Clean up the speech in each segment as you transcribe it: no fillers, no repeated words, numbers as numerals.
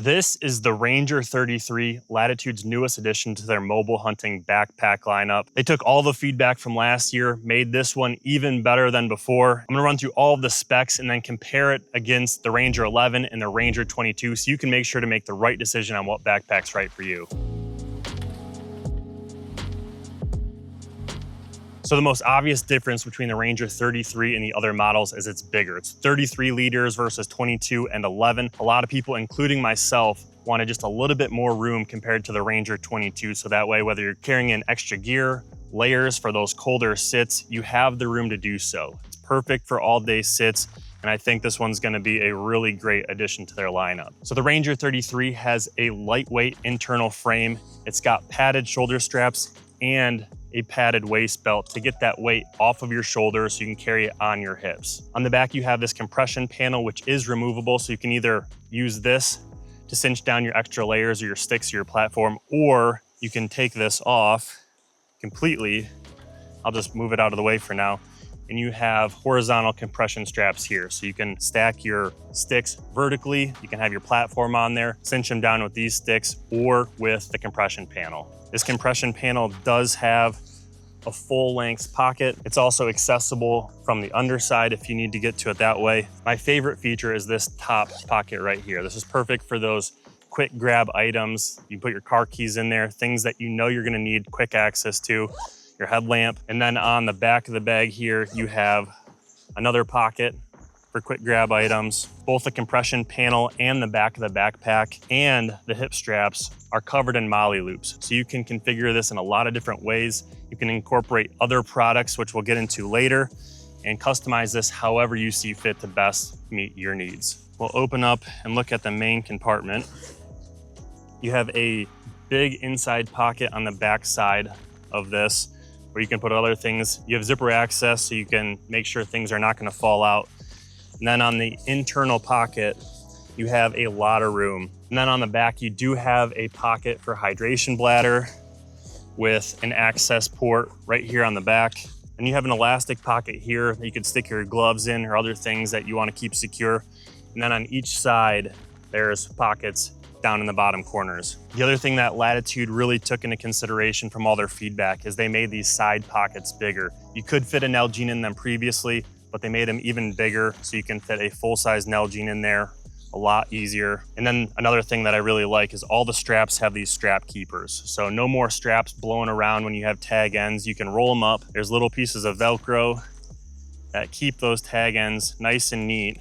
This is the Ranger 33, Latitude's newest addition to their mobile hunting backpack lineup. They took all the feedback from last year, made this one even better than before. I'm gonna run through all of the specs and then compare it against the Ranger 11 and the Ranger 22 so you can make sure to make the right decision on what backpack's right for you. So the most obvious difference between the Ranger 33 and the other models is it's bigger. It's 33 liters versus 22 and 11. A lot of people, including myself, wanted just a little bit more room compared to the Ranger 22. So that way, whether you're carrying in extra gear, layers for those colder sits, you have the room to do so. It's perfect for all day sits. And I think this one's gonna be a really great addition to their lineup. So the Ranger 33 has a lightweight internal frame. It's got padded shoulder straps and a padded waist belt to get that weight off of your shoulders so you can carry it on your hips. On the back, you have this compression panel, which is removable. So you can either use this to cinch down your extra layers or your sticks or your platform, or you can take this off completely. I'll just move it out of the way for now. And you have horizontal compression straps here. So you can stack your sticks vertically. You can have your platform on there, cinch them down with these sticks or with the compression panel. This compression panel does have a full length pocket. It's also accessible from the underside if you need to get to it that way. My favorite feature is this top pocket right here. This is perfect for those quick grab items. You put your car keys in there, things that you know you're gonna need quick access to, your headlamp. And then on the back of the bag here, you have another pocket for quick grab items. Both the compression panel and the back of the backpack and the hip straps are covered in MOLLE loops. So you can configure this in a lot of different ways. You can incorporate other products, which we'll get into later, and customize this however you see fit to best meet your needs. We'll open up and look at the main compartment. You have a big inside pocket on the back side of this where you can put other things. You have zipper access so you can make sure things are not gonna fall out. And then on the internal pocket, you have a lot of room. And then on the back, you do have a pocket for hydration bladder with an access port right here on the back. And you have an elastic pocket here that you could stick your gloves in or other things that you want to keep secure. And then on each side, there's pockets down in the bottom corners. The other thing that Latitude really took into consideration from all their feedback is they made these side pockets bigger. You could fit a Nalgene in them previously, but they made them even bigger so you can fit a full-size Nalgene in there a lot easier. And then another thing that I really like is all the straps have these strap keepers. So no more straps blowing around when you have tag ends. You can roll them up. There's little pieces of Velcro that keep those tag ends nice and neat.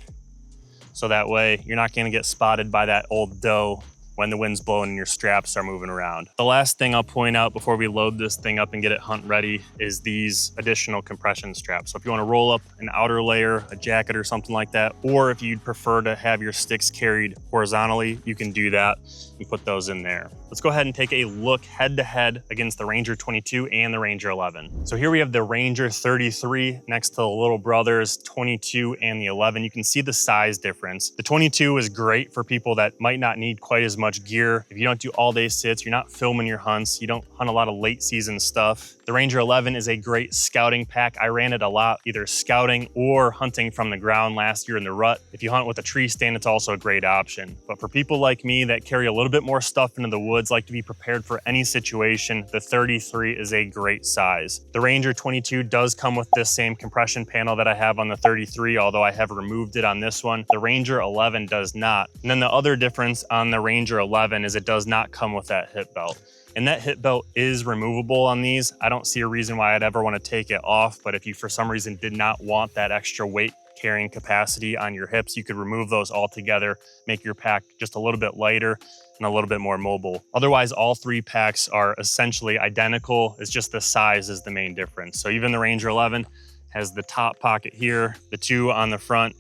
So that way you're not gonna get spotted by that old doe when the wind's blowing and your straps are moving around. The last thing I'll point out before we load this thing up and get it hunt ready is these additional compression straps. So if you wanna roll up an outer layer, a jacket or something like that, or if you'd prefer to have your sticks carried horizontally, you can do that and put those in there. Let's go ahead and take a look head to head against the Ranger 22 and the Ranger 11. So here we have the Ranger 33 next to the little brothers 22 and the 11. You can see the size difference. The 22 is great for people that might not need quite as much gear. If you don't do all day sits, you're not filming your hunts, you don't hunt a lot of late season stuff. The Ranger 11 is a great scouting pack. I ran it a lot, either scouting or hunting from the ground last year in the rut. If you hunt with a tree stand, it's also a great option. But for people like me that carry a little bit more stuff into the woods, like to be prepared for any situation, the 33 is a great size. The Ranger 22 does come with this same compression panel that I have on the 33, although I have removed it on this one. The Ranger 11 does not. And then the other difference on the Ranger 11 is it does not come with that hip belt. And that hip belt is removable on these. I don't see a reason why I'd ever want to take it off, but if you for some reason did not want that extra weight carrying capacity on your hips, you could remove those altogether, make your pack just a little bit lighter and a little bit more mobile. Otherwise, all three packs are essentially identical. It's just the size is the main difference. So even the Ranger 11 has the top pocket here, the two on the front,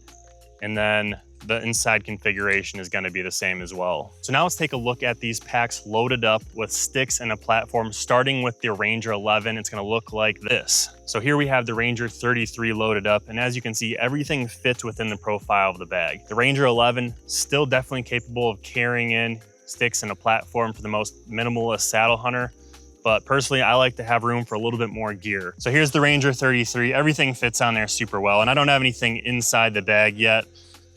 and then the inside configuration is going to be the same as well. So now let's take a look at these packs loaded up with sticks and a platform. Starting with the Ranger 11, it's going to look like this. So here we have the Ranger 33 loaded up, and as you can see, everything fits within the profile of the bag. The Ranger 11 still definitely capable of carrying in sticks and a platform for the most minimalist saddle hunter, but personally, I like to have room for a little bit more gear. So here's the Ranger 33. Everything fits on there super well, and I don't have anything inside the bag yet,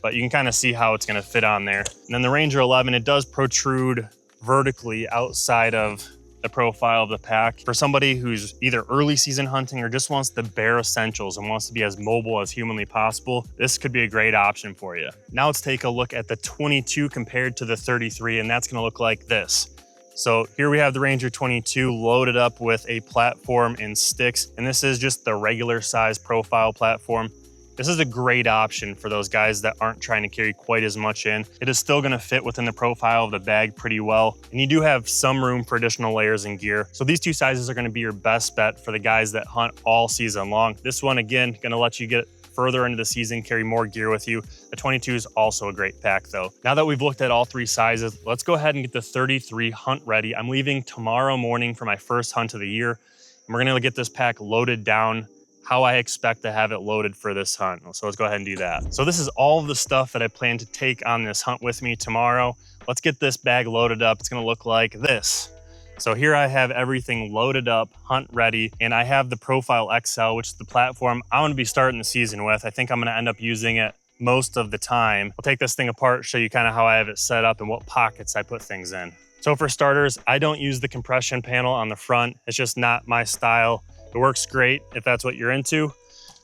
but you can kind of see how it's gonna fit on there. And then the Ranger 11, it does protrude vertically outside of the profile of the pack. For somebody who's either early season hunting or just wants the bare essentials and wants to be as mobile as humanly possible, this could be a great option for you. Now let's take a look at the 22 compared to the 33, and that's gonna look like this. So here we have the Ranger 22 loaded up with a platform and sticks, and this is just the regular size profile platform. This is a great option for those guys that aren't trying to carry quite as much in. It is still gonna fit within the profile of the bag pretty well, and you do have some room for additional layers and gear. So these two sizes are gonna be your best bet for the guys that hunt all season long. This one, again, gonna let you get further into the season, carry more gear with you. The 22 is also a great pack though. Now that we've looked at all three sizes, let's go ahead and get the 33 hunt ready. I'm leaving tomorrow morning for my first hunt of the year, and we're gonna get this pack loaded down how I expect to have it loaded for this hunt. So let's go ahead and do that. So this is all of the stuff that I plan to take on this hunt with me tomorrow. Let's get this bag loaded up. It's gonna look like this. So here I have everything loaded up, hunt ready, and I have the Profile XL, which is the platform I'm gonna be starting the season with. I think I'm gonna end up using it most of the time. I'll take this thing apart, show you kind of how I have it set up and what pockets I put things in. So for starters, I don't use the compression panel on the front. It's just not my style. It works great if that's what you're into,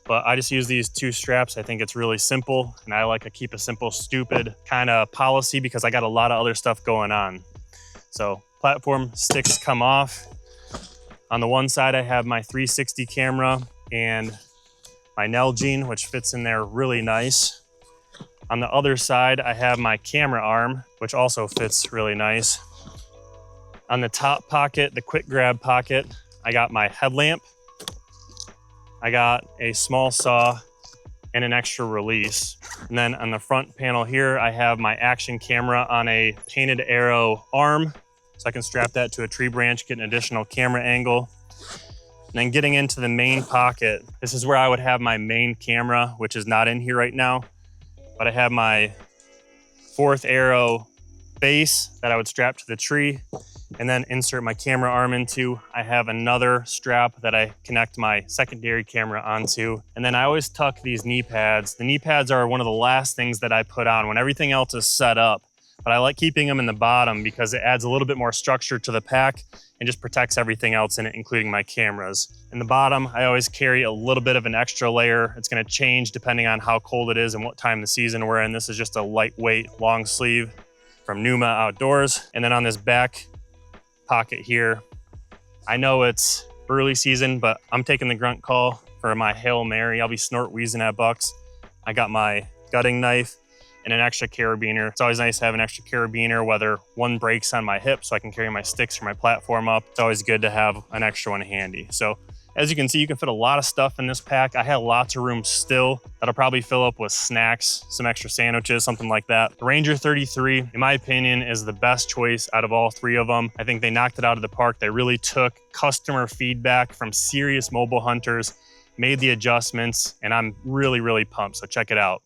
but I just use these two straps. I think it's really simple, and I like to keep a simple, stupid kind of policy because I got a lot of other stuff going on. So platform sticks come off. On the one side, I have my 360 camera and my Nalgene, which fits in there really nice. On the other side, I have my camera arm, which also fits really nice. On the top pocket, the quick grab pocket, I got my headlamp. I got a small saw and an extra release. And then on the front panel here, I have my action camera on a painted arrow arm. So I can strap that to a tree branch, get an additional camera angle. And then getting into the main pocket, this is where I would have my main camera, which is not in here right now, but I have my 4th arrow base that I would strap to the tree and then insert my camera arm into. I have another strap that I connect my secondary camera onto. And then I always tuck these knee pads. The knee pads are one of the last things that I put on when everything else is set up, but I like keeping them in the bottom because it adds a little bit more structure to the pack and just protects everything else in it, including my cameras. In the bottom, I always carry a little bit of an extra layer. It's gonna change depending on how cold it is and what time of the season we're in. This is just a lightweight long sleeve from Numa Outdoors. And then on this back pocket here, I know it's early season, but I'm taking the grunt call for my Hail Mary. I'll be snort wheezing at bucks. I got my gutting knife and an extra carabiner. It's always nice to have an extra carabiner, whether one breaks on my hip so I can carry my sticks or my platform up. It's always good to have an extra one handy. So as you can see, you can fit a lot of stuff in this pack. I have lots of room still that'll probably fill up with snacks, some extra sandwiches, something like that. The Ranger 33, in my opinion, is the best choice out of all three of them. I think they knocked it out of the park. They really took customer feedback from serious mobile hunters, made the adjustments, and I'm really, really pumped. So check it out.